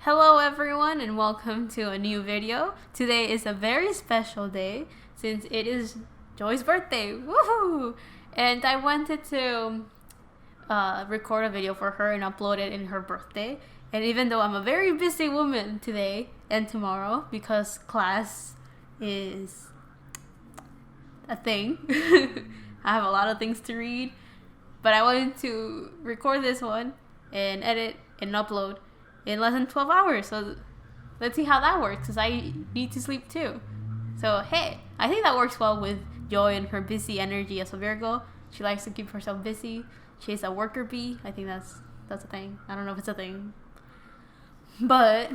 Hello everyone and welcome to a new video. Today is a very special day since it is Joy's birthday. Woohoo! And I wanted to record a video for her and upload it in her birthday. And even though I'm a very busy woman today and tomorrow because class is a thing, I have a lot of things to read, but I wanted to record this one and edit and upload in less than 12 hours. So let's see how that works, because I need to sleep too. So hey, I think that works well with Joy and her busy energy as a Virgo. She likes to keep herself busy. She's a worker bee. I think that's a thing. I don't know if it's a thing, but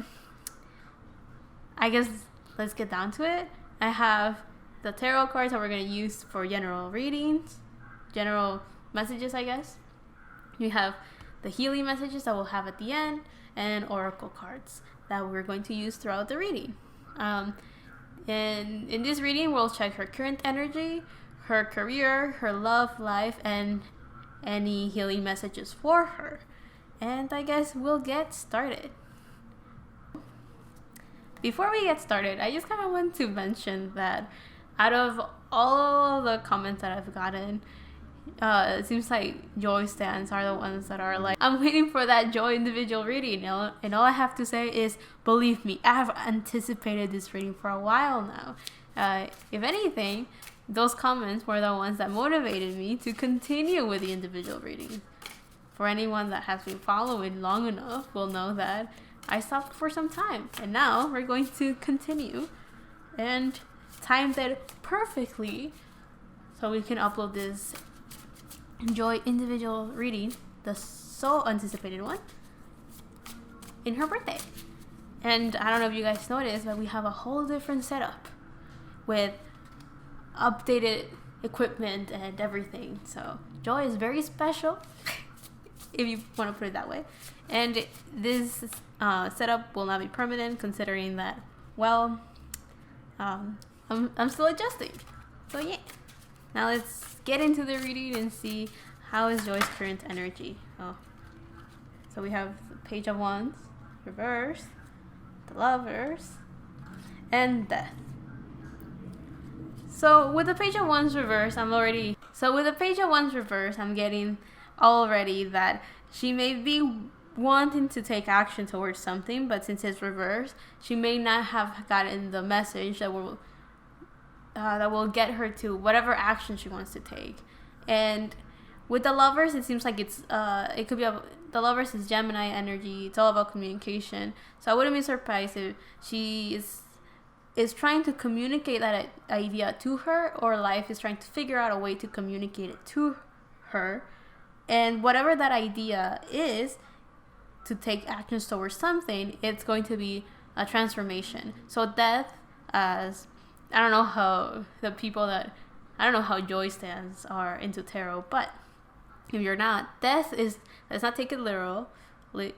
I guess let's get down to it. I have the tarot cards that we're going to use for general readings, general messages, I guess. We have the healing messages that we'll have at the end, and oracle cards that we're going to use throughout the reading. And in this reading, we'll check her current energy, her career, her love life, and any healing messages for her. And I guess we'll get started. Before we get started, I just kind of want to mention that out of all the comments that I've gotten, it seems like Joy stands are the ones that are like, I'm waiting for that Joy individual reading, and all I have to say is, believe me, I have anticipated this reading for a while now. If anything, those comments were the ones that motivated me to continue with the individual readings. For anyone that has been following long enough will know that I stopped for some time, and now we're going to continue and timed it perfectly so we can upload this Joy individual reading, the so anticipated one, in her birthday. And I don't know if you guys noticed, but we have a whole different setup with updated equipment and everything. So Joy is very special, if you want to put it that way. And this setup will not be permanent, considering that, well, I'm still adjusting. So yeah. Now let's get into the reading and see how is Joy's current energy. So we have the Page of Wands, reverse, the Lovers, and Death. So with the Page of Wands reverse, I'm getting already that she may be wanting to take action towards something, but since it's reversed, she may not have gotten the message that will get her to whatever action she wants to take. And with the Lovers, it seems like it could be the Lovers is Gemini energy. It's all about communication. So I wouldn't be surprised if she is trying to communicate that idea to her, or life is trying to figure out a way to communicate it to her. And whatever that idea is, to take actions towards something, it's going to be a transformation. So Death, as I don't know how Joy stands are into tarot, but if you're not, Death is, let's not take it literal. I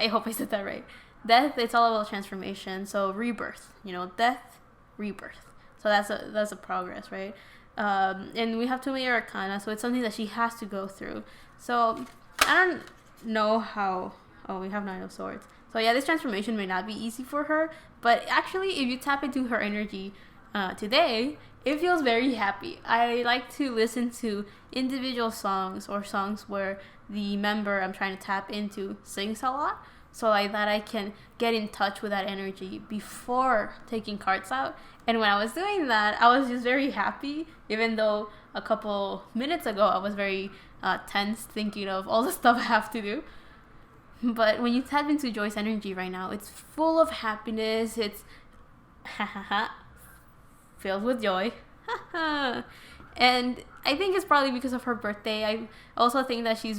hope I said that right. Death, it's all about transformation. So rebirth, death, rebirth. So that's a progress, right? And we have Two Major Arcana, so it's something that she has to go through. So I don't know how. Oh, we have Nine of Swords. So yeah, this transformation may not be easy for her, but actually, if you tap into her energy today, it feels very happy. I like to listen to individual songs or songs where the member I'm trying to tap into sings a lot, so like that I can get in touch with that energy before taking cards out. And when I was doing that, I was just very happy, even though a couple minutes ago I was very tense thinking of all the stuff I have to do. But when you tap into Joy's energy right now, it's full of happiness. It's filled with joy. And I think it's probably because of her birthday. I also think that she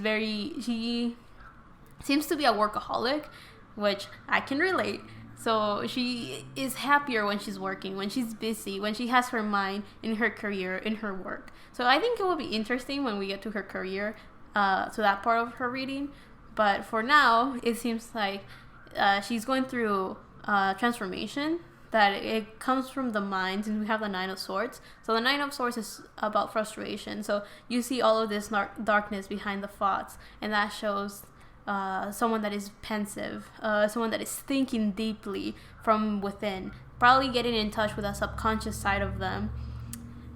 seems to be a workaholic, which I can relate. So she is happier when she's working, when she's busy, when she has her mind in her career, in her work. So I think it will be interesting when we get to her career, to that part of her reading. But for now, it seems like she's going through transformation, that it comes from the mind, and we have the Nine of Swords. So the Nine of Swords is about frustration. So you see all of this darkness behind the thoughts, and that shows someone that is pensive, someone that is thinking deeply from within, probably getting in touch with a subconscious side of them.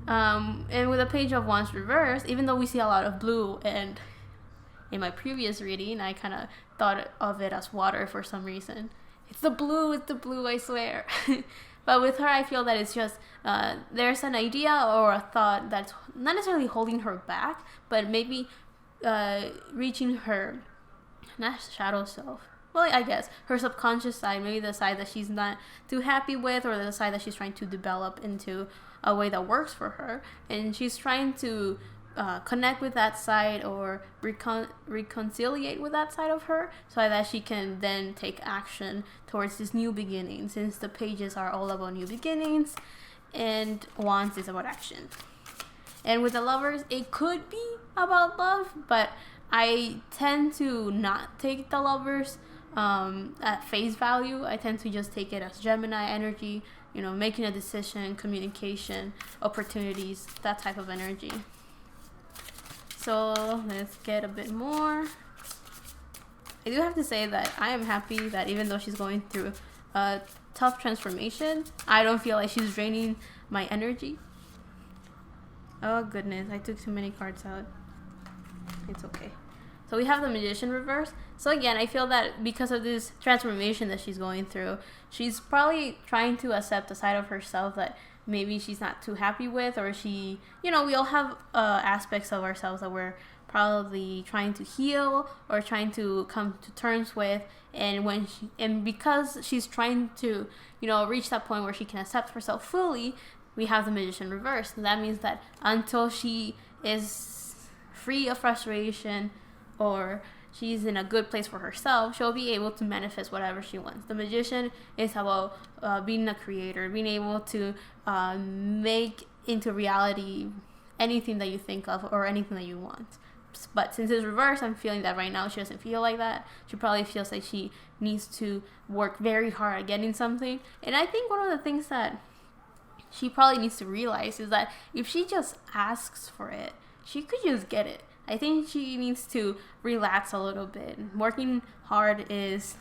And with a Page of Wands reversed, even though we see a lot of blue, and in my previous reading I kind of thought of it as water for some reason. It's the blue, I swear. But with her, I feel that it's just there's an idea or a thought that's not necessarily holding her back, but maybe reaching her, not shadow self, well, I guess her subconscious side, maybe the side that she's not too happy with, or the side that she's trying to develop into a way that works for her, and she's trying to connect with that side or reconciliate with that side of her, so that she can then take action towards this new beginning, since the pages are all about new beginnings and Wands is about action. And with the Lovers, it could be about love, but I tend to not take the Lovers at face value. I tend to just take it as Gemini energy, making a decision, communication, opportunities, that type of energy. So let's get a bit more. I do have to say that I am happy that even though she's going through a tough transformation, I don't feel like she's draining my energy. Oh goodness, I took too many cards out. It's okay. So we have the Magician reverse. So again, I feel that because of this transformation that she's going through, she's probably trying to accept a side of herself that maybe she's not too happy with, or she, we all have aspects of ourselves that we're probably trying to heal or trying to come to terms with. And because she's trying to, reach that point where she can accept herself fully, we have the Magician reverse. And that means that until she is free of frustration or she's in a good place for herself, she'll be able to manifest whatever she wants. The Magician is about being a creator, being able to make into reality anything that you think of or anything that you want. But since it's reversed, I'm feeling that right now she doesn't feel like that. She probably feels like she needs to work very hard at getting something. And I think one of the things that she probably needs to realize is that if she just asks for it, she could just get it. I think she needs to relax a little bit. Working hard is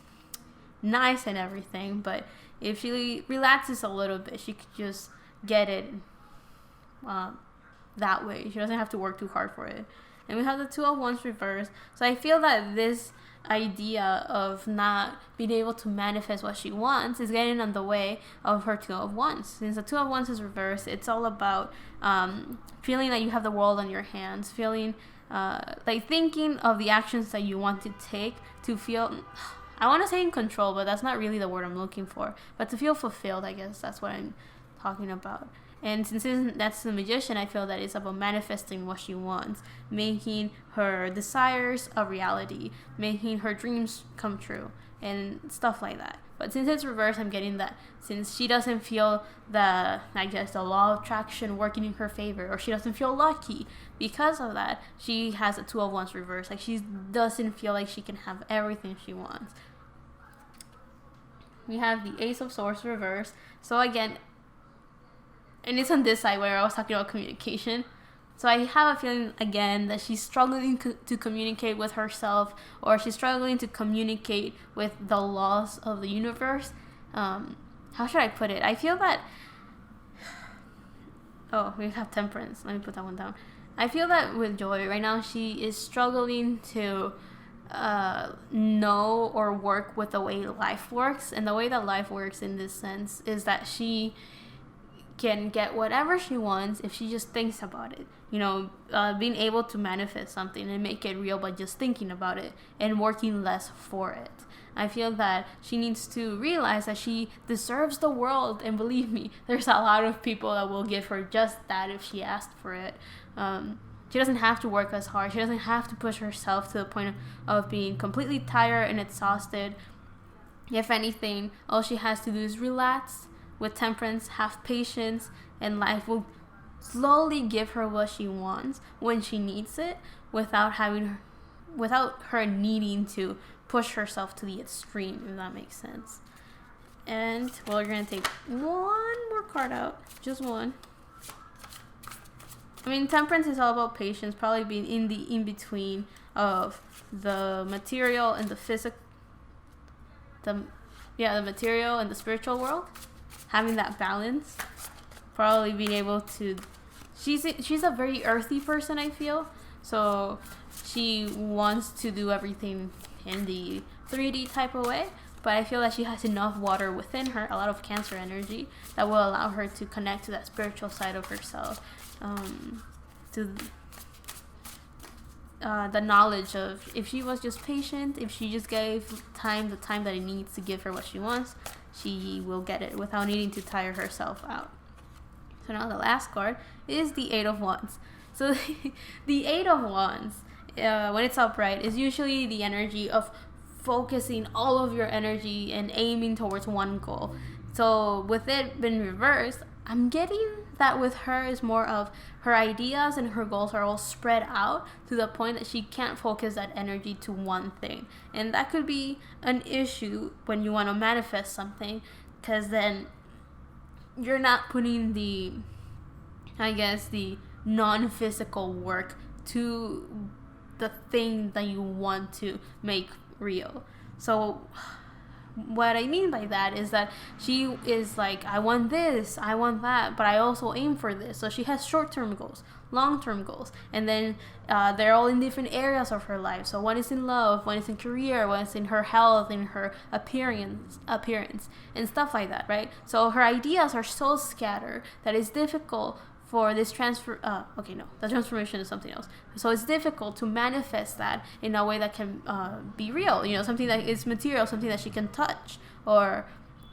nice and everything, but if she relaxes a little bit, she could just get it that way. She doesn't have to work too hard for it. And we have the Two of Wands reversed. So I feel that this idea of not being able to manifest what she wants is getting in the way of her Two of Wands. Since the Two of Wands is reversed, it's all about feeling that you have the world on your hands, feeling like thinking of the actions that you want to take to feel, I want to say in control, but that's not really the word I'm looking for, but to feel fulfilled, I guess that's what I'm talking about. And since that's the Magician, I feel that it's about manifesting what she wants, making her desires a reality, making her dreams come true, and stuff like that. But since it's reversed, I'm getting that since she doesn't feel the law of attraction working in her favor, or she doesn't feel lucky because of that, she has a Two of Wands reversed. Like, she doesn't feel like she can have everything she wants. We have the Ace of Swords reversed. So again, and it's on this side where I was talking about communication. So I have a feeling, again, that she's struggling to communicate with herself, or she's struggling to communicate with the laws of the universe. How should I put it? I feel that... Oh, we have Temperance. Let me put that one down. I feel that with Joy, right now, she is struggling to know or work with the way life works. And the way that life works in this sense is that she can get whatever she wants if she just thinks about it. Being able to manifest something and make it real by just thinking about it and working less for it. I feel that she needs to realize that she deserves the world, and believe me, there's a lot of people that will give her just that if she asked for it. She doesn't have to work as hard. She doesn't have to push herself to the point of being completely tired and exhausted. If anything, all she has to do is relax. With Temperance, have patience, and life will slowly give her what she wants when she needs it, without her needing to push herself to the extreme, if that makes sense. And we're gonna take one more card out, just one. I mean, temperance is all about patience, probably being in the in-between of the material and the physical, the material and the spiritual world, having that balance, probably being able to, she's a very earthy person, I feel, so she wants to do everything in the 3D type of way, but I feel that she has enough water within her, a lot of Cancer energy, that will allow her to connect to that spiritual side of herself, to the knowledge of, if she was just patient, if she just gave the time that it needs to give her what she wants, she will get it without needing to tire herself out. So now the last card is the Eight of Wands. So the Eight of Wands, when it's upright, is usually the energy of focusing all of your energy and aiming towards one goal. So with it being reversed, I'm getting that with her is more of her ideas and her goals are all spread out to the point that she can't focus that energy to one thing. And that could be an issue when you want to manifest something, because then you're not putting the non-physical work to the thing that you want to make real. So what I mean by that is that she is like, I want this, I want that, but I also aim for this. So she has short-term goals, long-term goals, and then they're all in different areas of her life. So one is in love, one is in career, one is in her health, in her appearance, and stuff like that, right? So her ideas are so scattered that it's difficult for this the transformation is something else. So it's difficult to manifest that in a way that can be real, something that is material, something that she can touch, or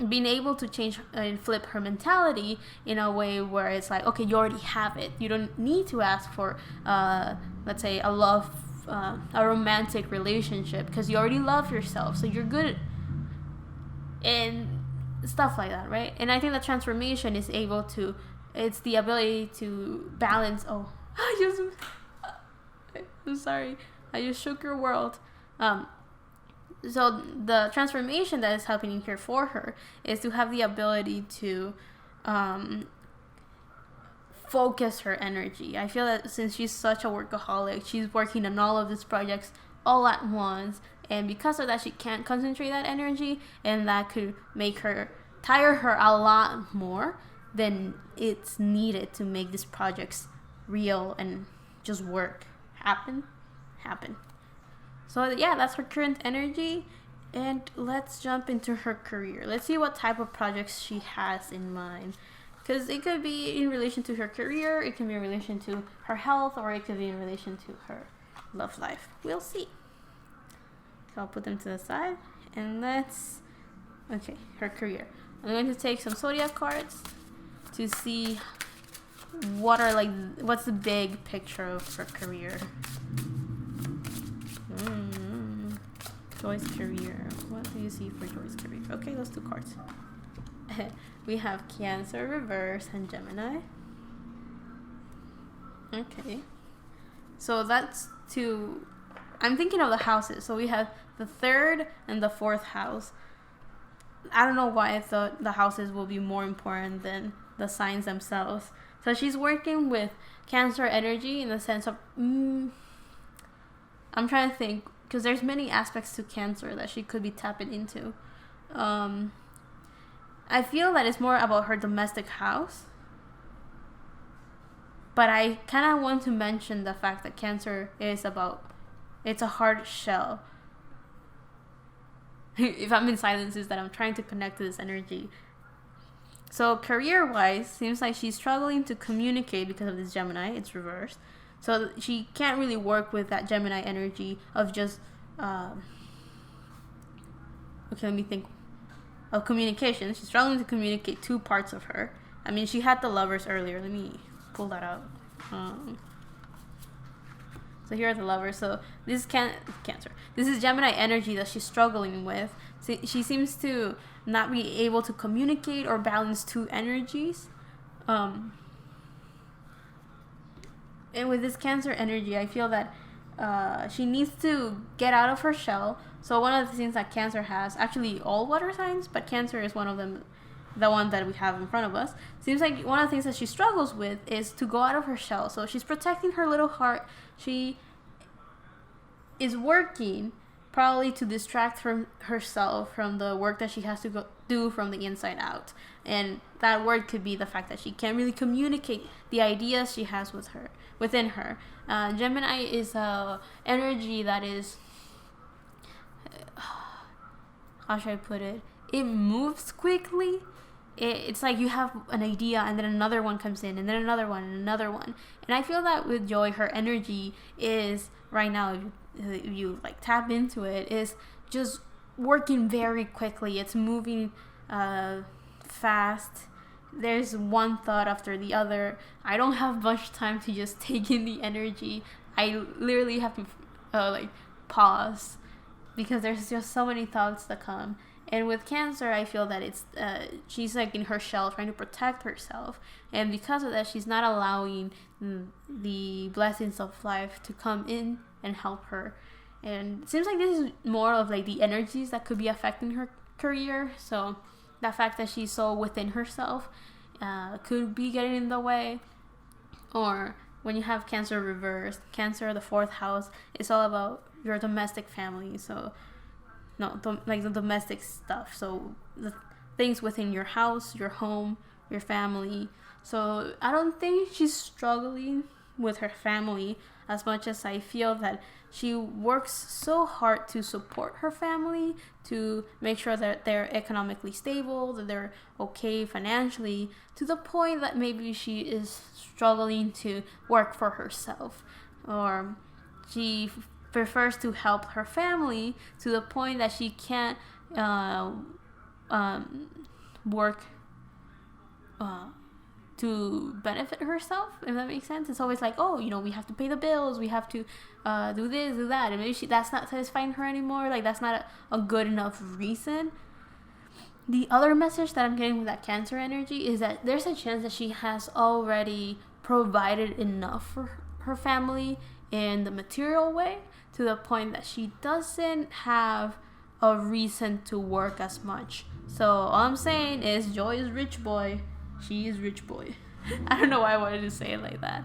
being able to change and flip her mentality in a way where it's like, okay, you already have it. You don't need to ask for, let's say, a romantic relationship, because you already love yourself, so you're good, and stuff like that, right? And I think the transformation is able to, it's the ability to balance. I'm sorry, I just shook your world. So the transformation that is happening here for her is to have the ability to focus her energy. I feel that since she's such a workaholic, she's working on all of these projects all at once, and because of that, she can't concentrate that energy, and that could make her tire her a lot more than it's needed to make these projects real and just happen. So yeah, that's her current energy, and let's jump into her career. Let's see what type of projects she has in mind, because it could be in relation to her career, it can be in relation to her health, or it could be in relation to her love life. We'll see. So I'll put them to the side, and her career. I'm going to take some zodiac cards to see what's the big picture of her career. Joy's career. What do you see for Joy's career? Okay, those two cards. We have Cancer, Reverse, and Gemini. Okay. So that's two. I'm thinking of the houses. So we have the third and the fourth house. I don't know why I thought the houses will be more important than the signs themselves. So she's working with Cancer energy in the sense of I'm trying to think, because there's many aspects to Cancer that she could be tapping into. I feel that it's more about her domestic house, but I kind of want to mention the fact that Cancer is it's a hard shell. If I'm in silence, is that I'm trying to connect to this energy. So career-wise, seems like she's struggling to communicate because of this Gemini. It's reversed. So she can't really work with that Gemini energy of just, let me think, of communication. She's struggling to communicate two parts of her. I mean, she had the Lovers earlier. Let me pull that out. So here are the Lovers. So this is Cancer. This is Gemini energy that she's struggling with. So she seems to not be able to communicate or balance two energies. And with this Cancer energy, I feel that she needs to get out of her shell. So one of the things that Cancer has, actually all water signs, but Cancer is one of them, the one that we have in front of us, seems like one of the things that she struggles with is to go out of her shell. So she's protecting her little heart. She is working probably to distract herself from the work that she has to go do from the inside out. And that word could be the fact that she can't really communicate the ideas she has within her. Gemini is a energy that is, how should I put it? It moves quickly. It's like you have an idea and then another one comes in and then another one and another one. And I feel that with Joy, her energy is right now, if you like tap into it, is just working very quickly. It's moving fast. There's one thought after the other. I don't have much time to just take in the energy. I literally have to like pause because there's just so many thoughts that come. And with Cancer, I feel that it's she's like in her shell trying to protect herself, and because of that, she's not allowing the blessings of life to come in and help her. And it seems like this is more of like the energies that could be affecting her career. So the fact that she's so within herself could be getting in the way. Or when you have Cancer reversed, Cancer, the 4th house, it's all about your domestic family. So like the domestic stuff. So the things within your house, your home, your family. So I don't think she's struggling with her family as much as I feel that she works so hard to support her family, to make sure that they're economically stable, that they're okay financially, to the point that maybe she is struggling to work for herself, or she prefers to help her family to the point that she can't work to benefit herself, if that makes sense. It's always like, oh, we have to pay the bills, we have to do this, do that, and maybe that's not satisfying her anymore. Like, that's not a good enough reason. The other message that I'm getting with that Cancer energy is that there's a chance that she has already provided enough for her family in the material way, to the point that she doesn't have a reason to work as much. So all I'm saying is Joy is rich boy. She is rich boy. I don't know why I wanted to say it like that.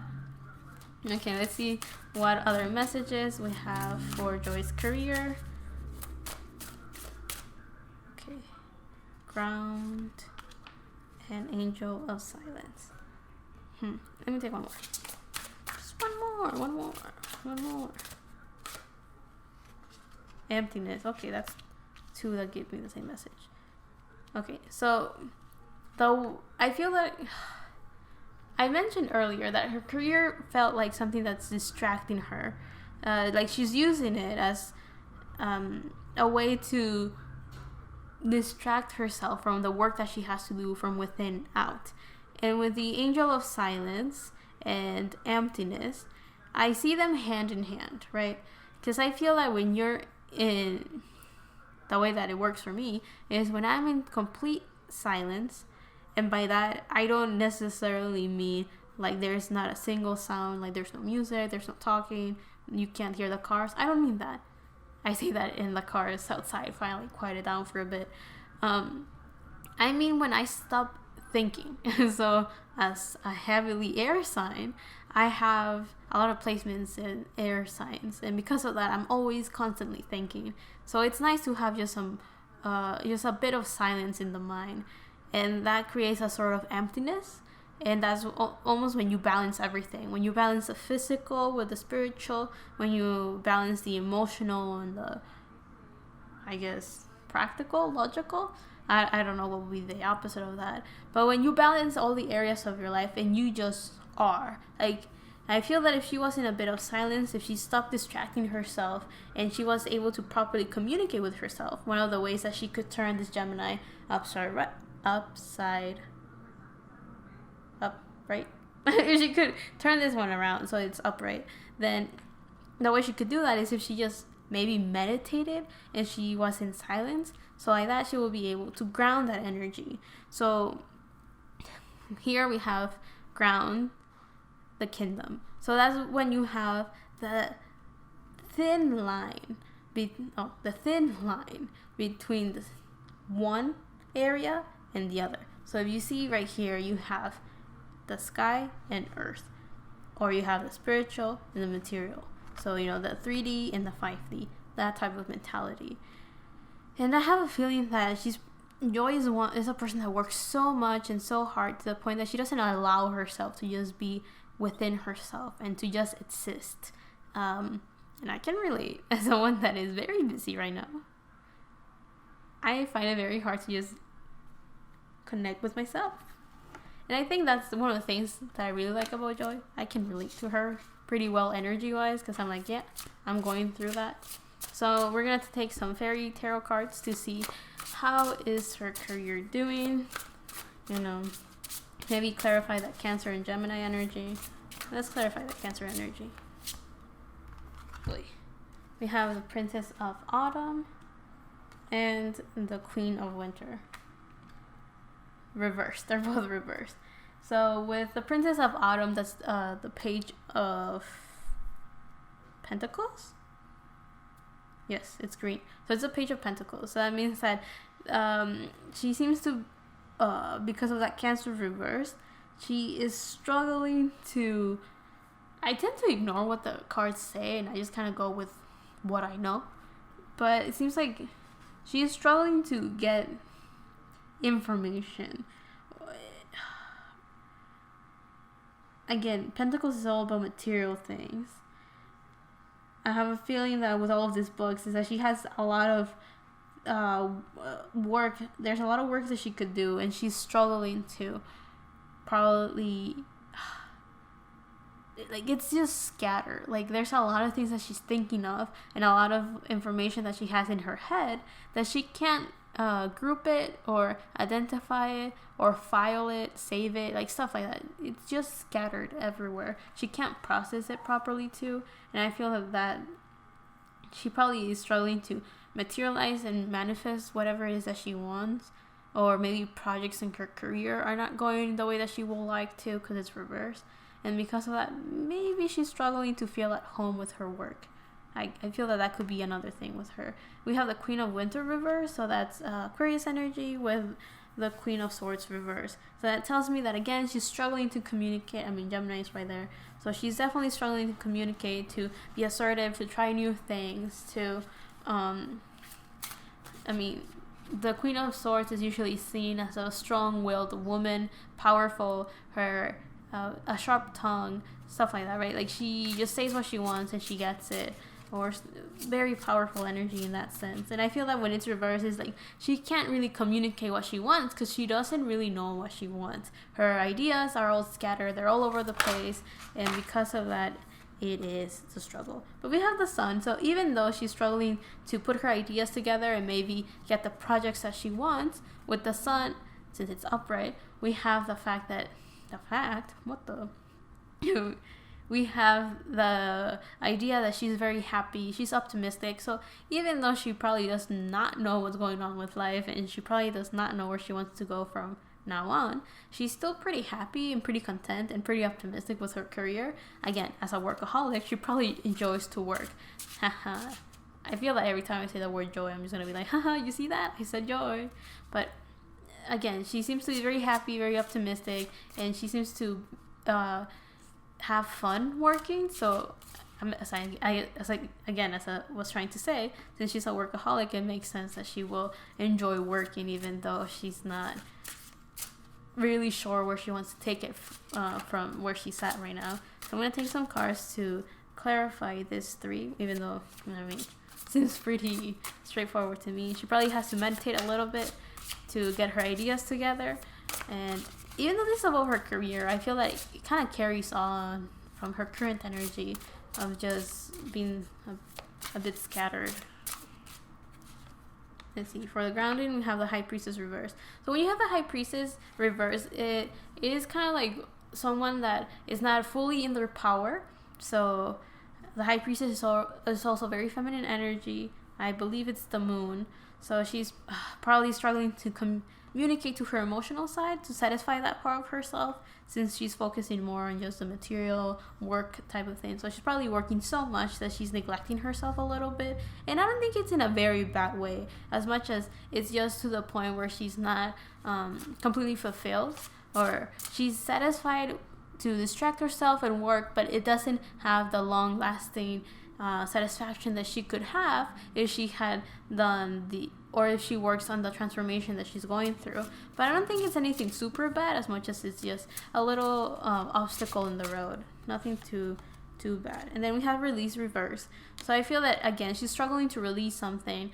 Okay, let's see what other messages we have for Joy's career. Okay. Ground and Angel of Silence. Let me take one more. Just one more. Emptiness. Okay, that's 2 that give me the same message. Okay, so though I feel that I mentioned earlier that her career felt like something that's distracting her. Like she's using it as a way to distract herself from the work that she has to do from within out. And with the Angel of Silence and Emptiness, I see them hand in hand, right? Because I feel that when you're in the way that it works for me is when I'm in complete silence, and by that I don't necessarily mean like there's not a single sound, like there's no music, there's no talking, you can't hear the cars. I don't mean that. I say that in the cars outside finally quiet it down for a bit. I mean when I stop thinking. So as a heavily air sign, I have a lot of placements in air signs, and because of that I'm always constantly thinking. So it's nice to have just a bit of silence in the mind, and that creates a sort of emptiness. And that's almost when you balance everything, when you balance the physical with the spiritual, when you balance the emotional and the, I guess, practical, logical. I don't know what would be the opposite of that, but when you balance all the areas of your life and you just are like, I feel that if she was in a bit of silence, if she stopped distracting herself and she was able to properly communicate with herself, one of the ways that she could turn this Gemini upright. If she could turn this one around so it's upright, then the way she could do that is if she just maybe meditated and she was in silence. So like that, she will be able to ground that energy. So here we have ground, the kingdom. So that's when you have the thin line between the one area and the other. So if you see right here, you have the sky and earth, or you have the spiritual and the material. So, you know, the 3D and the 5D, that type of mentality. And I have a feeling that Joy is a person that works so much and so hard to the point that she doesn't allow herself to just be within herself and to just exist. And I can relate as someone that is very busy right now. I find it very hard to just connect with myself. And I think that's one of the things that I really like about Joy. I can relate to her pretty well energy-wise because I'm like, yeah, I'm going through that. So we're going to take some fairy tarot cards to see how is her career doing. You know, maybe clarify that Cancer and Gemini energy. Let's clarify that Cancer energy. We have the Princess of Autumn and the Queen of Winter. Reversed. They're both reversed. So with the Princess of Autumn, that's the Page of Pentacles. Yes, it's green. So it's a Page of Pentacles. So that means that she seems to, because of that Cancer reverse, she is struggling to... I tend to ignore what the cards say and I just kind of go with what I know. But it seems like she is struggling to get information. Again, Pentacles is all about material things. I have a feeling that with all of these books is that she has a lot of work. There's a lot of work that she could do, and she's struggling to probably, like, it's just scattered. Like, there's a lot of things that she's thinking of and a lot of information that she has in her head that she can't group it or identify it or file it, save it, like stuff like that. It's just scattered everywhere. She can't process it properly too, and I feel that she probably is struggling to materialize and manifest whatever it is that she wants, or maybe projects in her career are not going the way that she will like to because it's reversed, and because of that maybe she's struggling to feel at home with her work. I feel that could be another thing with her. We have the Queen of Winter reverse, so that's Aquarius energy with the Queen of Swords reverse. So that tells me that, again, she's struggling to communicate. I mean, Gemini is right there. So she's definitely struggling to communicate, to be assertive, to try new things, to, the Queen of Swords is usually seen as a strong-willed woman, powerful, her a sharp tongue, stuff like that, right? Like, she just says what she wants and she gets it. Or very powerful energy in that sense. And I feel that when it's reversed, it's like she can't really communicate what she wants because she doesn't really know what she wants. Her ideas are all scattered, they're all over the place, and because of that, it is a struggle. But we have the Sun, so even though she's struggling to put her ideas together and maybe get the projects that she wants, with the Sun, since it's upright, we have we have the idea that she's very happy, she's optimistic. So even though she probably does not know what's going on with life and she probably does not know where she wants to go from now on, she's still pretty happy and pretty content and pretty optimistic with her career. Again, as a workaholic, she probably enjoys to work. Haha. I feel that every time I say the word joy, I'm just gonna be like, haha, you see that? I said joy. But again, she seems to be very happy, very optimistic, and she seems to have fun working. So as I was trying to say, since she's a workaholic, it makes sense that she will enjoy working even though she's not really sure where she wants to take it from where she's at right now. So I'm going to take some cards to clarify this 3, even though, it seems pretty straightforward to me. She probably has to meditate a little bit to get her ideas together. And even though this is about her career, I feel like it kind of carries on from her current energy of just being a bit scattered. Let's see, for the grounding, we have the High Priestess reverse. So when you have the High Priestess reverse, it is kind of like someone that is not fully in their power. So the High Priestess is also very feminine energy. I believe it's the moon. So she's probably struggling to communicate to her emotional side to satisfy that part of herself, since she's focusing more on just the material work type of thing. So she's probably working so much that she's neglecting herself a little bit. And I don't think it's in a very bad way, as much as it's just to the point where she's not completely fulfilled, or she's satisfied to distract herself and work, but it doesn't have the long lasting satisfaction that she could have if she had done or if she works on the transformation that she's going through. But I don't think it's anything super bad, as much as it's just a little obstacle in the road. Nothing too bad. And then we have release reverse. So I feel that, again, she's struggling to release something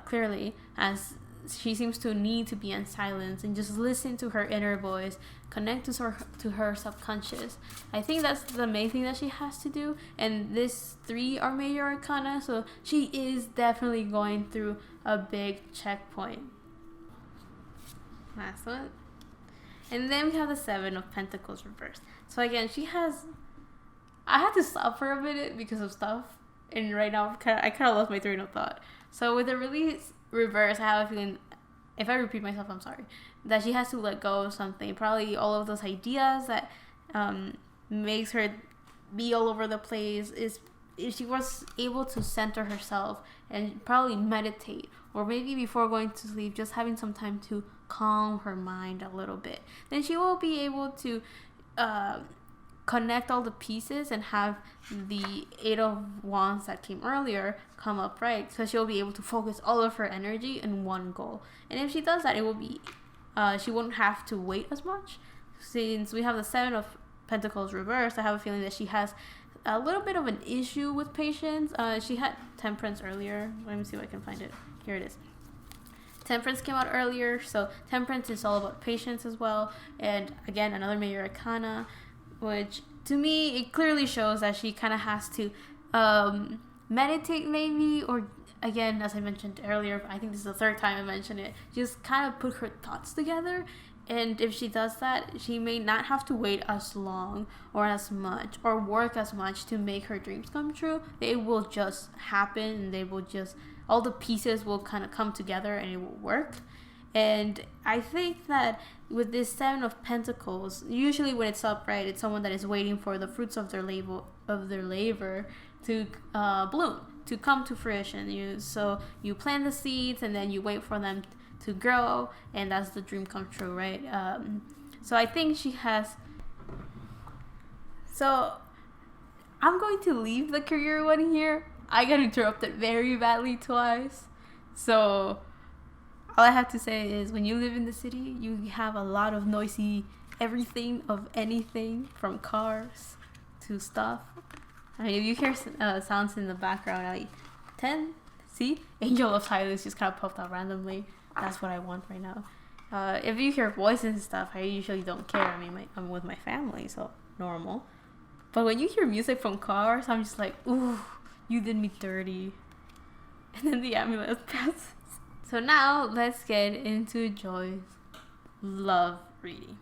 clearly, as she seems to need to be in silence and just listen to her inner voice, connect to her subconscious. I think that's the main thing that she has to do. And this 3 are major arcana, so she is definitely going through a big checkpoint. Last one. And then we have the 7 of Pentacles reversed. So again, I had to stop for a minute because of stuff, and right now I kind of lost my train of thought. So with the release reverse, I have a feeling, if I repeat myself, I'm sorry, that she has to let go of something. Probably all of those ideas that makes her be all over the place. Is if she was able to center herself and probably meditate, or maybe before going to sleep, just having some time to calm her mind a little bit, then she will be able to connect all the pieces and have the 8 of Wands that came earlier come up, right? So she'll be able to focus all of her energy in one goal. And if she does that, it will be she won't have to wait as much. Since we have the 7 of Pentacles reversed, I have a feeling that she has a little bit of an issue with patience. She had Temperance earlier. Let me see if I can find it. Here it is. Temperance came out earlier, so Temperance is all about patience as well. And again, another major arcana, which to me, it clearly shows that she kind of has to meditate maybe, or again, as I mentioned earlier, I think this is the 3rd time I mentioned it, just kind of put her thoughts together. And if she does that, she may not have to wait as long or as much or work as much to make her dreams come true. It will just happen, and all the pieces will kind of come together and it will work. And I think that with this 7 of Pentacles, usually when it's upright, it's someone that is waiting for the fruits of their labor to bloom, to come to fruition. So you plant the seeds, and then you wait for them to grow, and that's the dream come true, right? So I think she has. So I'm going to leave the career one here. I got interrupted very badly twice. So all I have to say is, when you live in the city, you have a lot of noisy everything of anything, from cars to stuff. I mean, if you hear sounds in the background, see? Angel of Silence just kind of popped out randomly. That's what I want right now. If you hear voices and stuff, I usually don't care. I mean, I'm with my family, so normal. But when you hear music from cars, I'm just like, ooh, you did me dirty. And then the ambulance passes. So now let's get into Joy's love reading.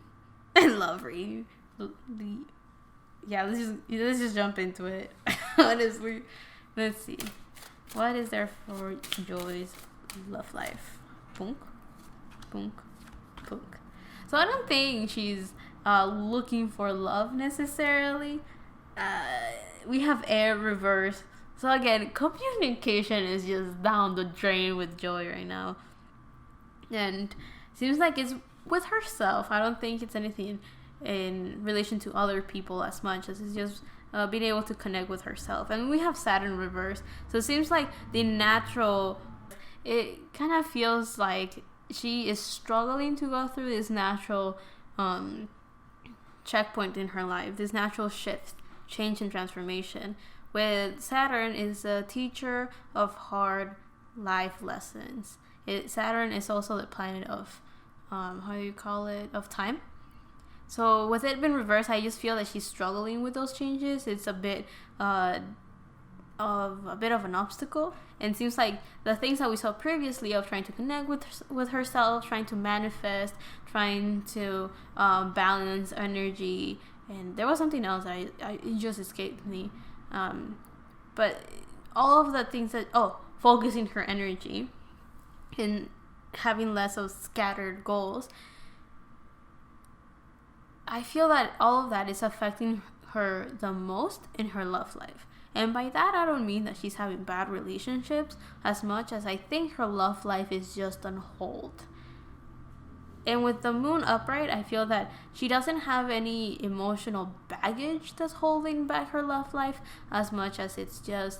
Love reading. Yeah, let's just jump into it. Honestly, let's see. What is there for Joy's love life? Punk, punk, punk. So I don't think she's looking for love necessarily. We have air reverse. So again, communication is just down the drain with Joy right now. And seems like it's with herself. I don't think it's anything in relation to other people as much as it's just being able to connect with herself. And we have Saturn reverse. So it seems like it kind of feels like she is struggling to go through this natural checkpoint in her life, this natural shift, change and transformation. With Saturn is a teacher of hard life lessons. Saturn is also the planet of, of time. So with it being reversed, I just feel that she's struggling with those changes. It's a bit of an obstacle, and it seems like the things that we saw previously of trying to connect with herself, trying to manifest, trying to balance energy, and there was something else that it just escaped me. But all of the things focusing her energy and having less of scattered goals, I feel that all of that is affecting her the most in her love life. And by that, I don't mean that she's having bad relationships as much as I think her love life is just on hold. And with the moon upright, I feel that she doesn't have any emotional baggage that's holding back her love life as much as it's just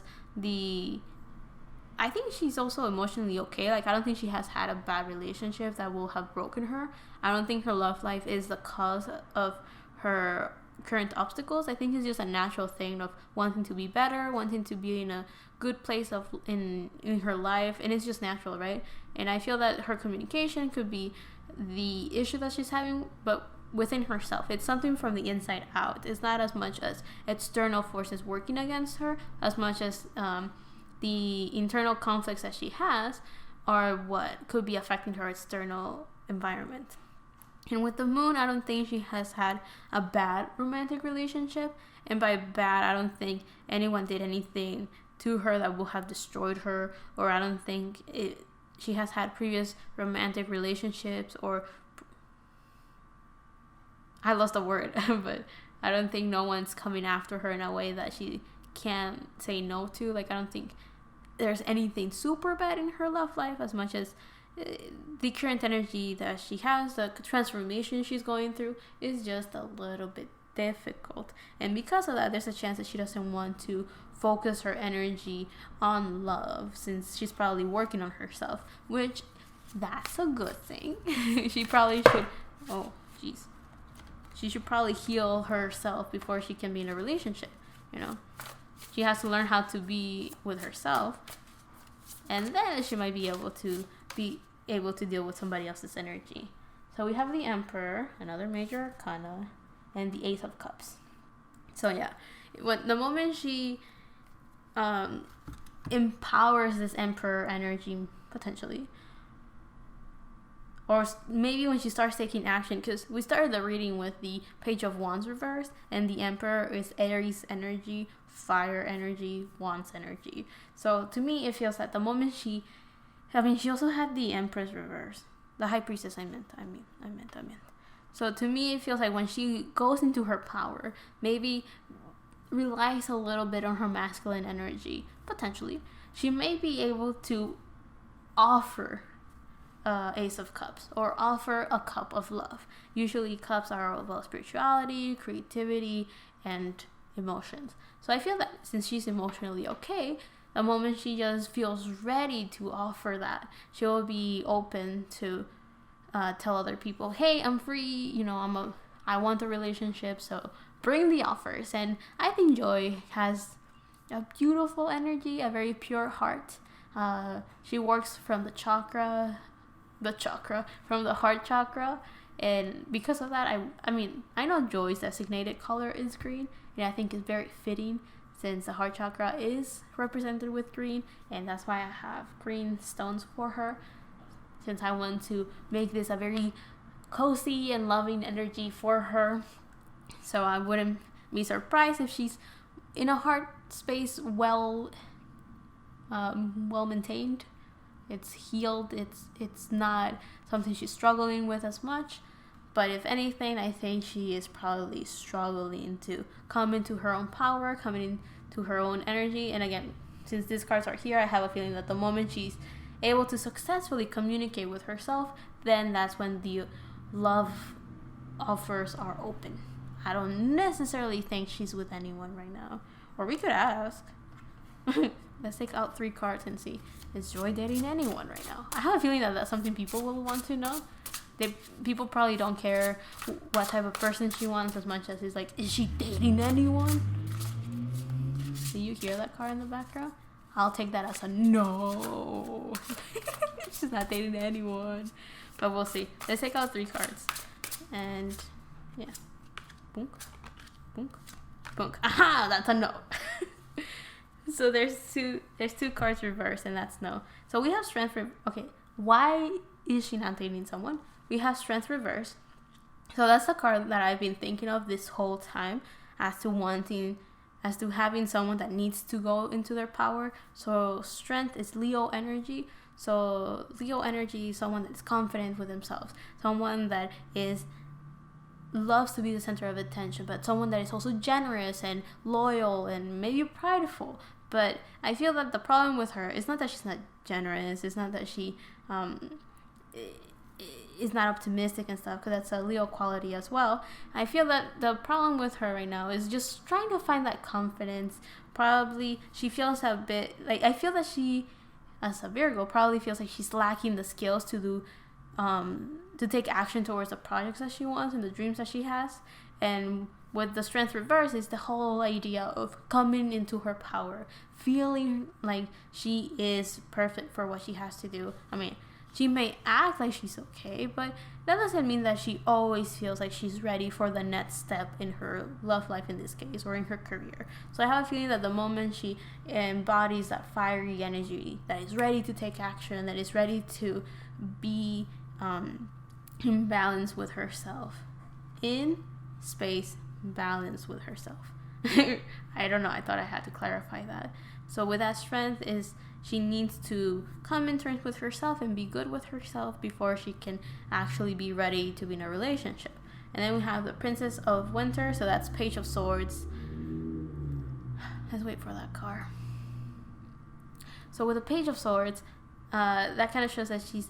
I think she's also emotionally okay. Like, I don't think she has had a bad relationship that will have broken her. I don't think her love life is the cause of her current obstacles. I think it's just a natural thing of wanting to be better, wanting to be in a good place in her life, and it's just natural, right? And I feel that her communication could be the issue that she's having, but within herself. It's something from the inside out. It's not as much as external forces working against her, as much as the internal conflicts that she has are what could be affecting her external environment. And with the moon, I don't think she has had a bad romantic relationship. And by bad, I don't think anyone did anything to her that would have destroyed her, or I don't think she has had previous romantic relationships, or I lost the word, but I don't think no one's coming after her in a way that she can't say no to. Like, I don't think there's anything super bad in her love life, as much as the current energy that she has, the transformation she's going through is just a little bit difficult. And because of that, there's a chance that she doesn't want to focus her energy on love, since she's probably working on herself, which that's a good thing. She probably should, she should probably heal herself before she can be in a relationship, you know. She has to learn how to be with herself, and then she might be able to deal with somebody else's energy. So we have the Emperor, another major arcana, and the Ace of Cups. So yeah, the moment she empowers this Emperor energy, potentially, or maybe when she starts taking action, because we started the reading with the Page of Wands reversed, and the Emperor is Aries energy, fire energy, Wands energy. So to me, it feels that the moment she also had the Empress reverse, the High Priestess. I meant. So to me, it feels like when she goes into her power, maybe relies a little bit on her masculine energy, potentially, she may be able to offer Ace of Cups, or offer a cup of love. Usually cups are about spirituality, creativity, and emotions. So I feel that since she's emotionally okay, the moment she just feels ready to offer that, she'll be open to tell other people, hey, I'm free, you know, I want a relationship, so bring the offers. And I think Joy has a beautiful energy, a very pure heart. She works from from the heart chakra, and because of that, I know Joy's designated color is green, and I think it's very fitting since the heart chakra is represented with green, and that's why I have green stones for her, since I want to make this a very cozy and loving energy for her. So I wouldn't be surprised if she's in a heart space well maintained. It's healed. It's not something she's struggling with as much. But if anything, I think she is probably struggling to come into her own power, coming into her own energy. And again, since these cards are here, I have a feeling that the moment she's able to successfully communicate with herself, then that's when the love offers are open. I don't necessarily think she's with anyone right now. Or we could ask. Let's take out 3 cards and see. Is Joy dating anyone right now? I have a feeling that that's something people will want to know. People probably don't care what type of person she wants as much as it's like, is she dating anyone? Do you hear that card in the background? I'll take that as a no. She's not dating anyone. But we'll see. Let's take out 3 cards. And yeah. Boonk. Boonk. Boonk. Aha! That's a no. So there's two cards reversed, and that's no. So we have Strength. Okay, why is she not dating someone? We have Strength reversed. So that's the card that I've been thinking of this whole time as to having someone that needs to go into their power. So Strength is Leo energy. So Leo energy is someone that's confident with themselves, someone that is loves to be the center of attention, but someone that is also generous and loyal and maybe prideful. But I feel that the problem with her is not that she's not generous, it's not that she is not optimistic and stuff, because that's a Leo quality as well. I feel that the problem with her right now is just trying to find that confidence. Probably she feels a bit like, I feel that she, as a Virgo, probably feels like she's lacking the skills to do to take action towards the projects that she wants and the dreams that she has. And with the Strength reverse is the whole idea of coming into her power, feeling like she is perfect for what she has to do. I mean, she may act like she's okay, but that doesn't mean that she always feels like she's ready for the next step in her love life, in this case, or in her career. So I have a feeling that the moment she embodies that fiery energy, that is ready to take action, that is ready to be in balance with herself, in space, balance with herself. I don't know, I thought I had to clarify that. So with that Strength is, she needs to come in terms with herself and be good with herself before she can actually be ready to be in a relationship. And then we have the Princess of Winter, so that's Page of Swords. Let's wait for that car. So with the Page of Swords, that kind of shows that she's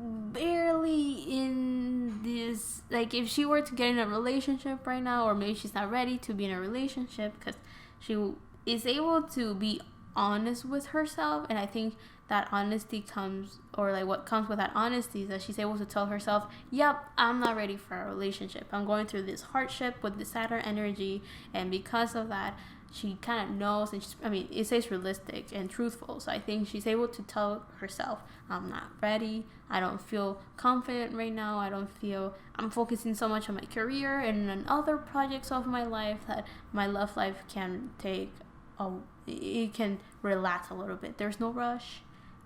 barely in this, like, if she were to get in a relationship right now, or maybe she's not ready to be in a relationship, because she is able to be honest with herself. And I think that honesty comes, or like what comes with that honesty, is that she's able to tell herself, yep, I'm not ready for a relationship, I'm going through this hardship with the Saturn energy, and because of that she kind of knows, and it says realistic and truthful. So I think she's able to tell herself, I'm not ready, I don't feel confident right now, I'm focusing so much on my career and on other projects of my life that my love life can it can relax a little bit. There's no rush.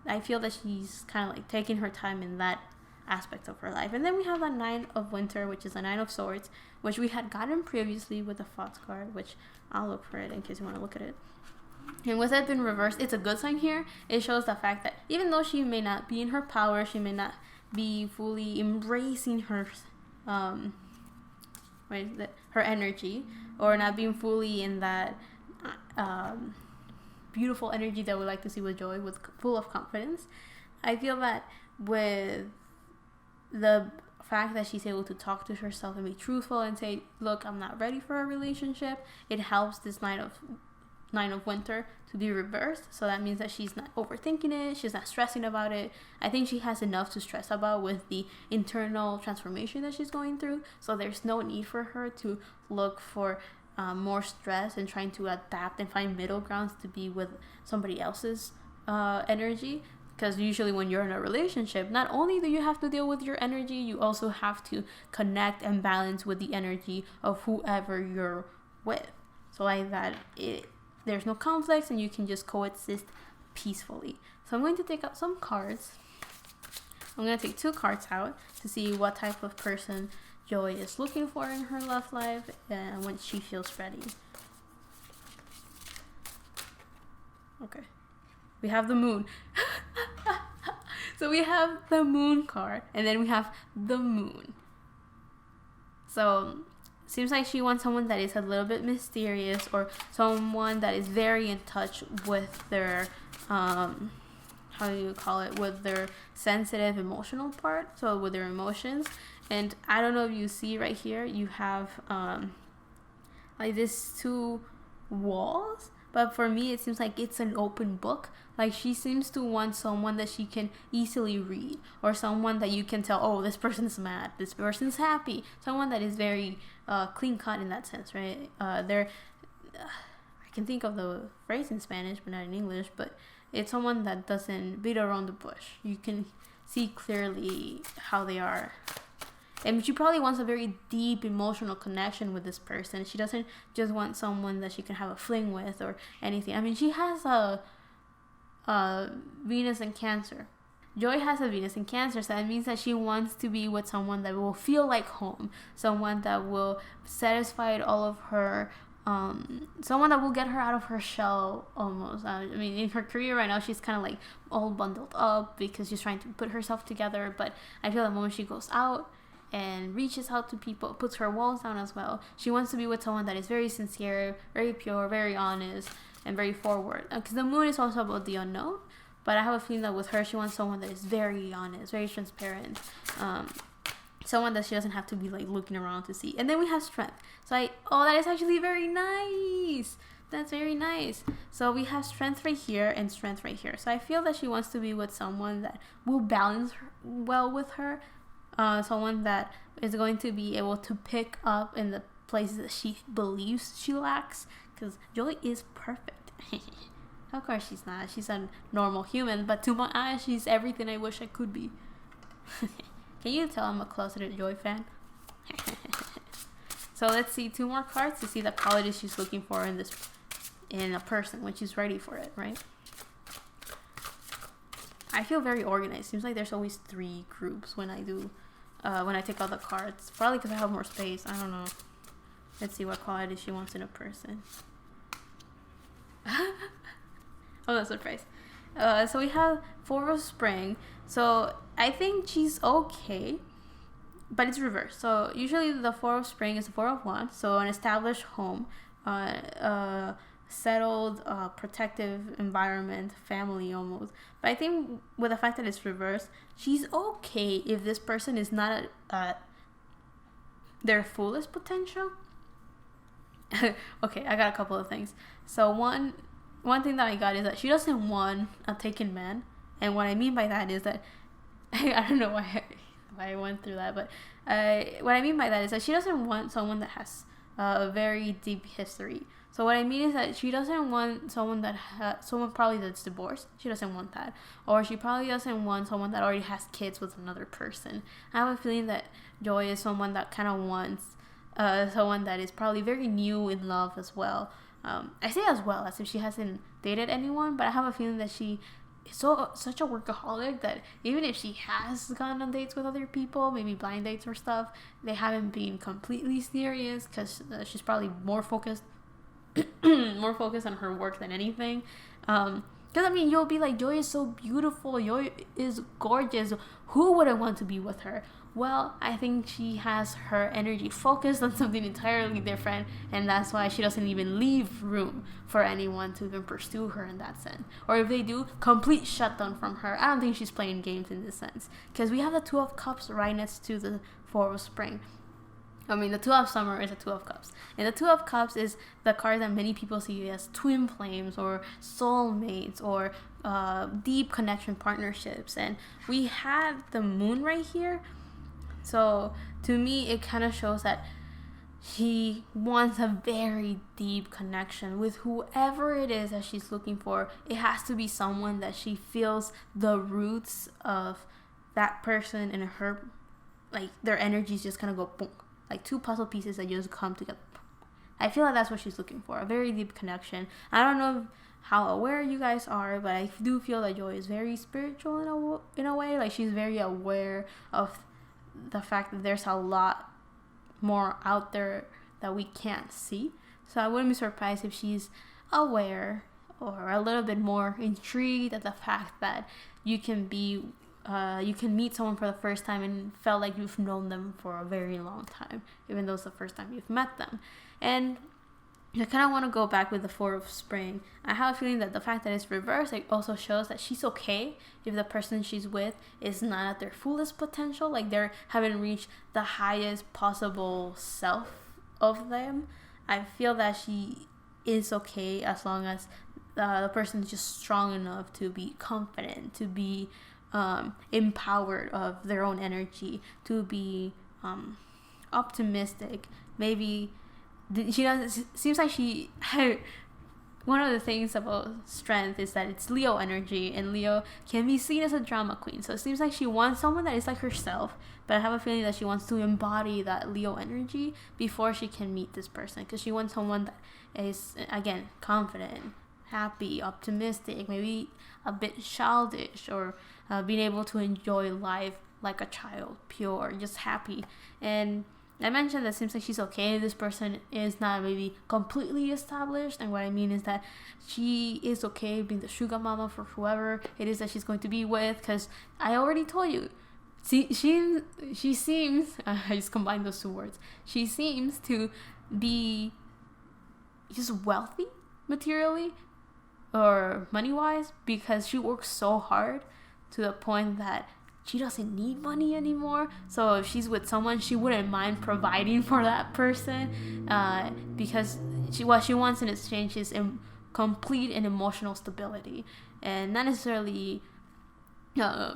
I feel that she's kind of like taking her time in that aspect of her life. And then we have the Nine of Winter, which is a Nine of Swords, which we had gotten previously with the Fox card, which I'll look for it in case you want to look at it. And with it been reversed, it's a good sign here. It shows the fact that even though she may not be in her power, she may not be fully embracing her her energy, or not being fully in that beautiful energy that we like to see with Joy, with full of confidence. I feel that with the fact that she's able to talk to herself and be truthful and say, look, I'm not ready for a relationship, it helps this Nine of Winter to be reversed. So that means that she's not overthinking it, she's not stressing about it. I think she has enough to stress about with the internal transformation that she's going through, so there's no need for her to look for more stress and trying to adapt and find middle grounds to be with somebody else's energy. Because usually when you're in a relationship, not only do you have to deal with your energy, you also have to connect and balance with the energy of whoever you're with. So like that, there's no conflicts and you can just coexist peacefully. So I'm going to take out some cards. I'm going to take 2 cards out to see what type of person Joy is looking for in her love life and when she feels ready. Okay. We have the Moon. So we have the Moon card, and then we have the Moon. So seems like she wants someone that is a little bit mysterious, or someone that is very in touch with their with their sensitive emotional part, so with their emotions. And I don't know if you see right here, you have like this 2 walls, but for me it seems like it's an open book. Like she seems to want someone that she can easily read, or someone that you can tell, oh, this person's mad, this person's happy, someone that is very clean cut in that sense, right? I can think of the phrase in Spanish but not in English, but it's someone that doesn't beat around the bush. You can see clearly how they are. And she probably wants a very deep emotional connection with this person. She doesn't just want someone that she can have a fling with or anything. I mean, she has a Venus in Cancer. Joy has a Venus in Cancer, so that means that she wants to be with someone that will feel like home, someone that will satisfy all of her someone that will get her out of her shell almost. I mean, in her career right now, she's kind of like all bundled up because she's trying to put herself together. But I feel the moment she goes out and reaches out to people, puts her walls down as well, she wants to be with someone that is very sincere, very pure, very honest, and very forward. Because the moon is also about the unknown. But I have a feeling that with her, she wants someone that is very honest, very transparent. Someone that she doesn't have to be like looking around to see. And then we have strength. So that is actually very nice. That's very nice. So we have strength right here and strength right here. So I feel that she wants to be with someone that will balance well with her. Someone that is going to be able to pick up in the places that she believes she lacks. Because Joy is perfect. Of course she's not. She's a normal human. But to my eyes, she's everything I wish I could be. Can you tell I'm a closeted Joy fan? So let's see 2 more cards to see the qualities she's looking for in a person when she's ready for it, right? I feel very organized. Seems like there's always 3 groups when I do, when I take all the cards. Probably because I have more space. I don't know. Let's see what qualities she wants in a person. Oh, that's a surprise. So we have 4 of Spring. So I think she's okay, but it's reversed. So usually the 4 of Spring is the 4 of Wands. So an established home, settled, protective environment, family almost. But I think with the fact that it's reversed, she's okay if this person is not at their fullest potential. Okay, I got a couple of things. So one thing that I got is that she doesn't want a taken man. And what I mean by that is that, I don't know why I went through that, but what I mean by that is that she doesn't want someone that has a very deep history. So what I mean is that she doesn't want someone someone probably that's divorced. She doesn't want that. Or she probably doesn't want someone that already has kids with another person. I have a feeling that Joy is someone that kind of wants someone that is probably very new in love as well. I say as well as if she hasn't dated anyone, but I have a feeling that she is such a workaholic that even if she has gone on dates with other people, maybe blind dates or stuff, they haven't been completely serious because she's probably more focused on her work than anything. Because I mean, you'll be like, Joy is so beautiful, Joy is gorgeous, who wouldn't want to be with her? Well, I think she has her energy focused on something entirely different, and that's why she doesn't even leave room for anyone to even pursue her in that sense. Or if they do, complete shutdown from her. I don't think she's playing games in this sense. Because we have the 2 of Cups right next to the 4 of Spring. I mean, the 2 of Summer is the 2 of Cups. And the 2 of Cups is the card that many people see as twin flames or soulmates or deep connection partnerships. And we have the Moon right here. So to me, it kind of shows that she wants a very deep connection with whoever it is that she's looking for. It has to be someone that she feels the roots of that person and her, like their energies just kind of go boom. Like 2 puzzle pieces that just come together. I feel like that's what she's looking for. A very deep connection. I don't know how aware you guys are, but I do feel that Joy is very spiritual in a way. Like she's very aware of the fact that there's a lot more out there that we can't see. So I wouldn't be surprised if she's aware or a little bit more intrigued at the fact that you can meet someone for the first time and felt like you've known them for a very long time, even though it's the first time you've met them. And I kind of want to go back with the 4 of Spring. I have a feeling that the fact that it's reversed, it also shows that she's okay if the person she's with is not at their fullest potential, like they haven't reached the highest possible self of them. I feel that she is okay as long as the person is just strong enough to be confident, to be empowered of their own energy, to be optimistic. Maybe she doesn't. Seems like she. One of the things about strength is that it's Leo energy, and Leo can be seen as a drama queen. So it seems like she wants someone that is like herself, but I have a feeling that she wants to embody that Leo energy before she can meet this person, because she wants someone that is, again, confident, happy, optimistic, maybe a bit childish, or being able to enjoy life like a child, pure, just happy. And I mentioned that it seems like she's okay. This person is not maybe completely established, and what I mean is that she is okay being the sugar mama for whoever it is that she's going to be with. Because I already told you, she seems I just combined those two words. She seems to be just wealthy materially or money wise because she works so hard to the point that she doesn't need money anymore. So if she's with someone, she wouldn't mind providing for that person, because what she wants in exchange is complete and emotional stability, and not necessarily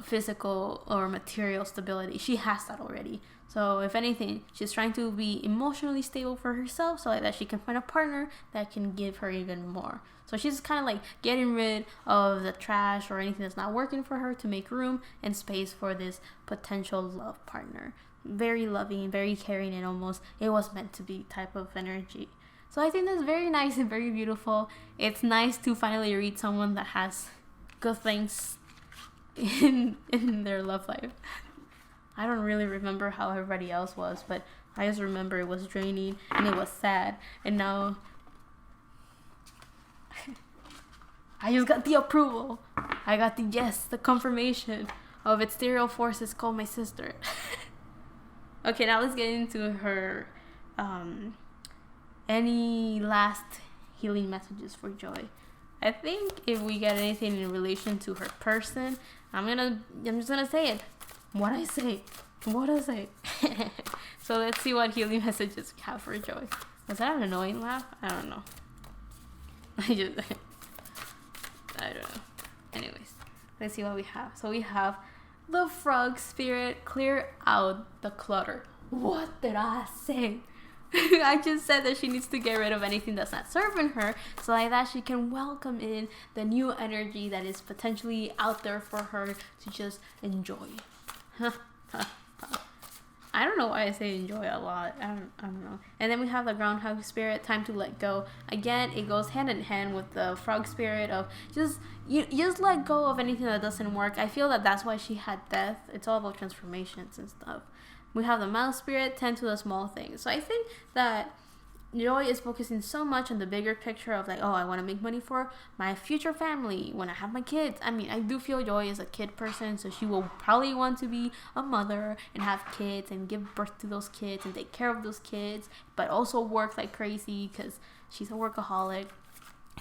physical or material stability. She has that already. So if anything, she's trying to be emotionally stable for herself, so like that she can find a partner that can give her even more. So she's kind of like getting rid of the trash or anything that's not working for her to make room and space for this potential love partner. Very loving, very caring, and almost it was meant to be type of energy. So I think that's very nice and very beautiful. It's nice to finally read someone that has good things in their love life. I don't really remember how everybody else was, but I just remember it was draining and it was sad. And now I just got the approval. I got the yes, the confirmation of ethereal forces called my sister. Okay, now let's get into her any last healing messages for Joy. I think if we get anything in relation to her person, I'm just gonna say it. What I say. So let's see what healing messages we have for Joy. Was that an annoying laugh? I don't know. I don't know. Anyways, let's see what we have. So we have the frog spirit, clear out the clutter. What did I say? I just said that she needs to get rid of anything that's not serving her, so like that she can welcome in the new energy that is potentially out there for her to just enjoy. I don't know why I say enjoy a lot. I don't know. And then we have the groundhog spirit, time to let go. Again, it goes hand in hand with the frog spirit of just let go of anything that doesn't work. I feel that that's why she had death. It's all about transformations and stuff. We have the mouse spirit, tend to the small things. So I think that Joy is focusing so much on the bigger picture of like, oh, I want to make money for my future family when I have my kids. I mean, I do feel Joy is a kid person, so she will probably want to be a mother and have kids and give birth to those kids and take care of those kids, but also work like crazy because she's a workaholic.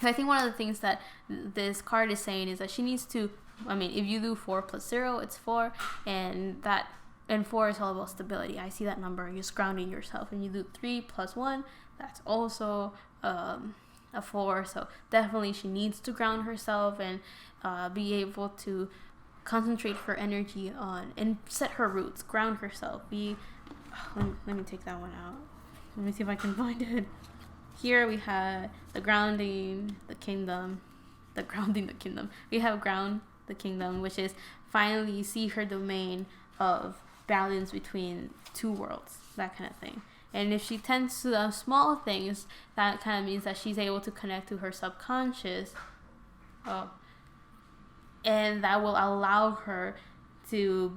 So I think one of the things that this card is saying is that she needs to, I mean, if you do 4 plus 0, it's 4, and 4 is all about stability. I see that number, just grounding yourself. And you do 3 plus 1, that's also a 4. So definitely she needs to ground herself and be able to concentrate her energy on and set her roots, ground herself. Let me take that one out. Let me see if I can find it. Here we have the grounding the kingdom. We have ground the kingdom, which is finally see her domain of balance between 2 worlds, that kind of thing. And if she tends to the small things, that kind of means that she's able to connect to her subconscious. And that will allow her to,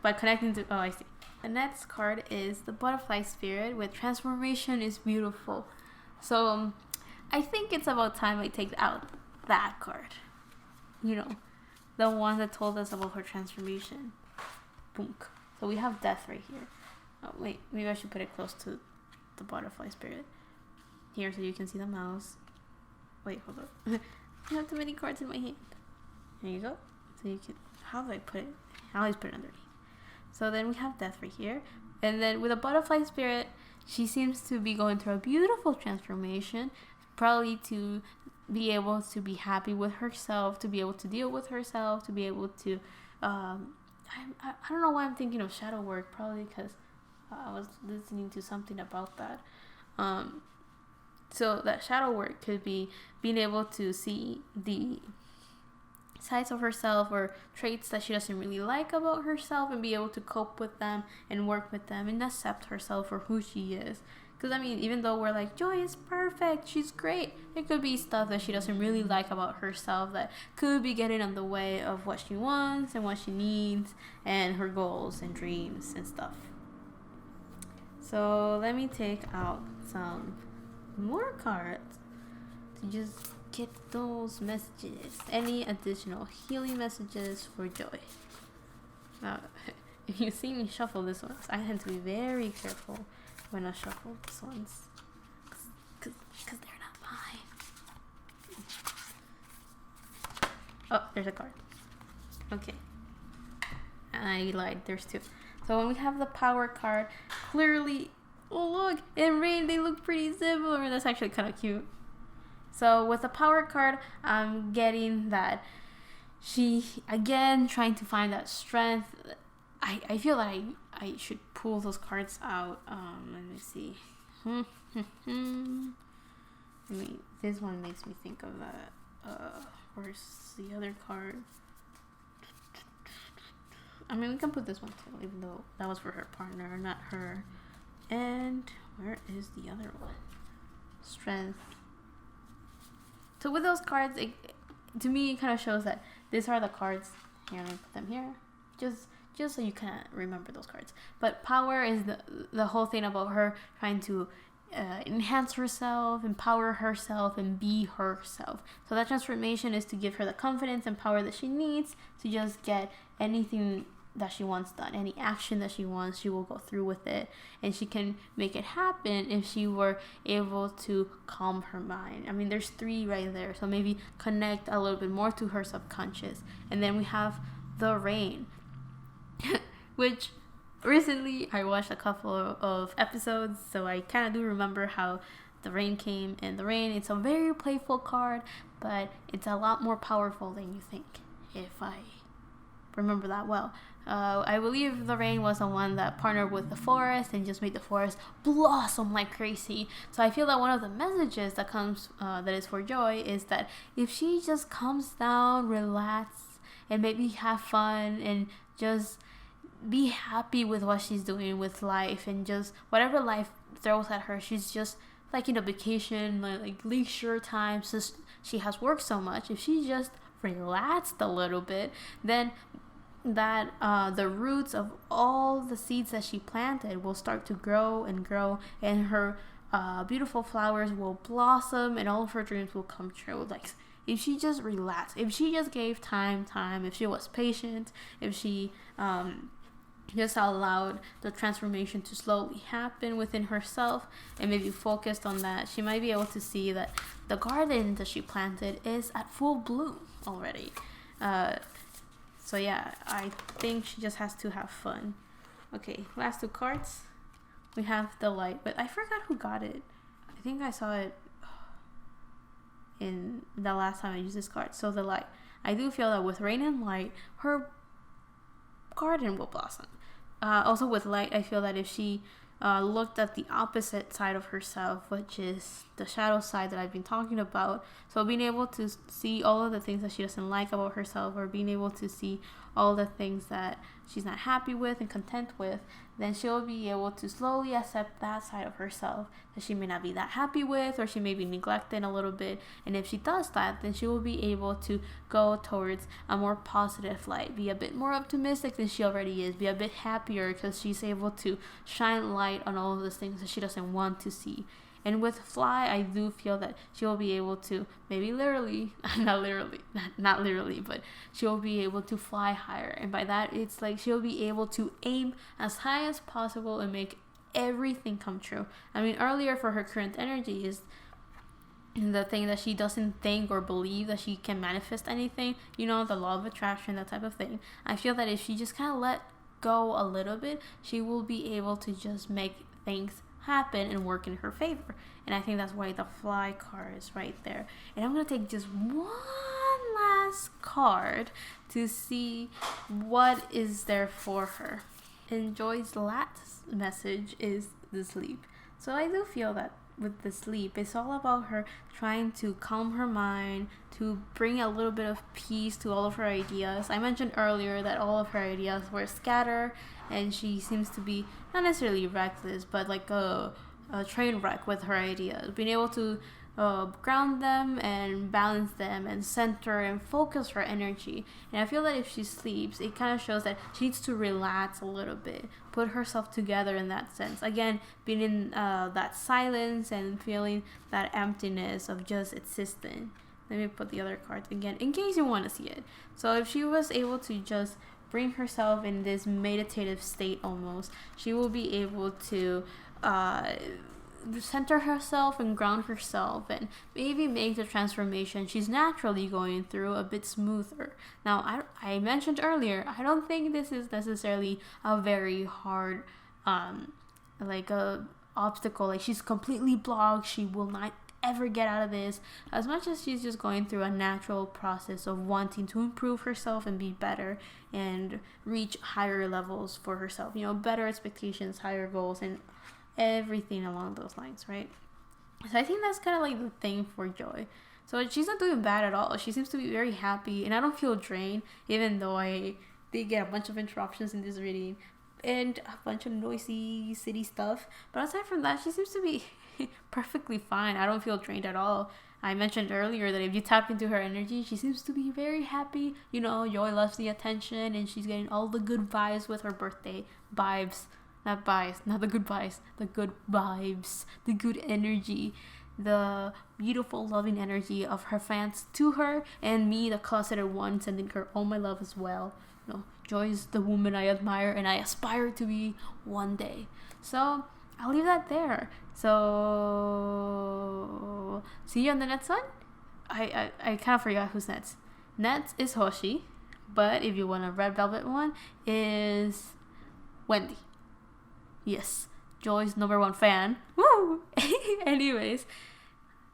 by connecting to, I see. The next card is the butterfly spirit with transformation is beautiful. So I think it's about time I take out that card. You know, the one that told us about her transformation. Boom. So we have death right here. Oh, wait, maybe I should put it close to the butterfly spirit. Here, so you can see the mouse. Wait, hold up. I have too many cards in my hand. There you go. So you can, how do I put it? I always put it underneath. So then we have death right here. And then with the butterfly spirit, she seems to be going through a beautiful transformation. Probably to be able to be happy with herself, to be able to deal with herself, to be able to, I don't know why I'm thinking of shadow work, probably because I was listening to something about that. So that shadow work could be being able to see the sides of herself or traits that she doesn't really like about herself and be able to cope with them and work with them and accept herself for who she is. Because, I mean, even though we're like, Joy is perfect, she's great, it could be stuff that she doesn't really like about herself that could be getting in the way of what she wants and what she needs and her goals and dreams and stuff. So let me take out some more cards to just get those messages. Any additional healing messages for Joy? Now, if you see me shuffle this one, I tend to be very careful when I shuffle these ones, because they're not mine. Oh, there's a card. Okay. I lied, there's two. So when we have the power card, clearly, oh look, in Rain they look pretty similar. That's actually kind of cute. So with the power card, I'm getting that she, again, trying to find that strength. I feel that I should pull those cards out. Let me see. This one makes me think of that. Where's the other card? I mean, we can put this one too, even though that was for her partner, not her. And where is the other one? Strength. So with those cards, to me, it kind of shows that these are the cards. Here, let me put them here. Just so you kind of remember those cards. But power is the whole thing about her trying to enhance herself, empower herself, and be herself. So that transformation is to give her the confidence and power that she needs to just get anything that she wants done. Any action that she wants, she will go through with it, and she can make it happen if she were able to calm her mind. I mean, there's 3 right there, so maybe connect a little bit more to her subconscious. And then we have the Rain, which recently I watched a couple of episodes, so I kind of do remember how the Rain came. And the Rain, it's a very playful card, but it's a lot more powerful than you think, if I remember that well. I believe the Rain was the one that partnered with the forest and just made the forest blossom like crazy. So I feel that one of the messages that comes that is for Joy is that if she just calms down, relax, and maybe have fun and just be happy with what she's doing with life, and just whatever life throws at her, she's just like in a vacation, like leisure time, since she has worked so much. If she just relaxed a little bit, then that the roots of all the seeds that she planted will start to grow and grow, and her beautiful flowers will blossom, and all of her dreams will come true. Like, if she just relaxed, if she just gave time, if she was patient, if she just allowed the transformation to slowly happen within herself and maybe focused on that, she might be able to see that the garden that she planted is at full bloom already. So yeah, I think she just has to have fun. Okay, last 2 cards. We have the Light, but I forgot who got it. I think I saw it in the last time I used this card. So the Light. I do feel that with Rain and Light, her garden will blossom. Also with Light, I feel that if she looked at the opposite side of herself, which is the shadow side that I've been talking about, so being able to see all of the things that she doesn't like about herself, or being able to see all the things that she's not happy with and content with, then she'll be able to slowly accept that side of herself that she may not be that happy with, or she may be neglected a little bit. And if she does that, then she will be able to go towards a more positive light, be a bit more optimistic than she already is, be a bit happier because she's able to shine light on all of those things that she doesn't want to see. And with Fly, I do feel that she'll be able to, maybe literally, not literally, but she'll be able to fly higher. And by that, it's like she'll be able to aim as high as possible and make everything come true. I mean, earlier for her current energy is the thing that she doesn't think or believe that she can manifest anything, the law of attraction, that type of thing. I feel that if she just kind of let go a little bit, she will be able to just make things happen and work in her favor. And I think that's why the Fly card is right there. And I'm going to take just one last card to see what is there for her. And Joy's last message is the Sleep. So I do feel that with the Sleep, it's all about her trying to calm her mind, to bring a little bit of peace to all of her ideas. I mentioned earlier that all of her ideas were scattered, and she seems to be not necessarily reckless, but like a train wreck with her ideas. Being able to ground them and balance them and center and focus her energy. And I feel that if she sleeps, it kind of shows that she needs to relax a little bit, put herself together in that sense. Again, being in that silence and feeling that emptiness of just existing. Let me put the other cards again in case you want to see it. So if she was able to just bring herself in this meditative state almost, she will be able to center herself and ground herself and maybe make the transformation she's naturally going through a bit smoother. Now, I mentioned earlier, I don't think this is necessarily a very hard like a obstacle, like she's completely blocked, she will not ever get out of this, as much as she's just going through a natural process of wanting to improve herself and be better and reach higher levels for herself, better expectations, higher goals, and everything along those lines, right? So I think that's kind of like the thing for Joy. So she's not doing bad at all. She seems to be very happy, and I don't feel drained, even though I did get a bunch of interruptions in this reading and a bunch of noisy city stuff. But aside from that, she seems to be perfectly fine. I don't feel drained at all. I mentioned earlier that if you tap into her energy, she seems to be very happy. Joy loves the attention, and she's getting all the good vibes with her birthday vibes. Not vibes, not the good vibes, the good vibes, the good energy, the beautiful, loving energy of her fans to her, and me, the closeted one, sending her all my love as well. Joy is the woman I admire and I aspire to be one day. So I'll leave that there. So see you on the next one. I kind of forgot who's next. Next is Hoshi, but if you want a red velvet one, is Wendy. Yes, Joy's #1 fan. Woo! Anyways,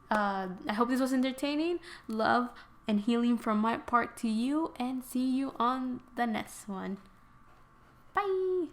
I hope this was entertaining. Love and healing from my part to you, and see you on the next one. Bye!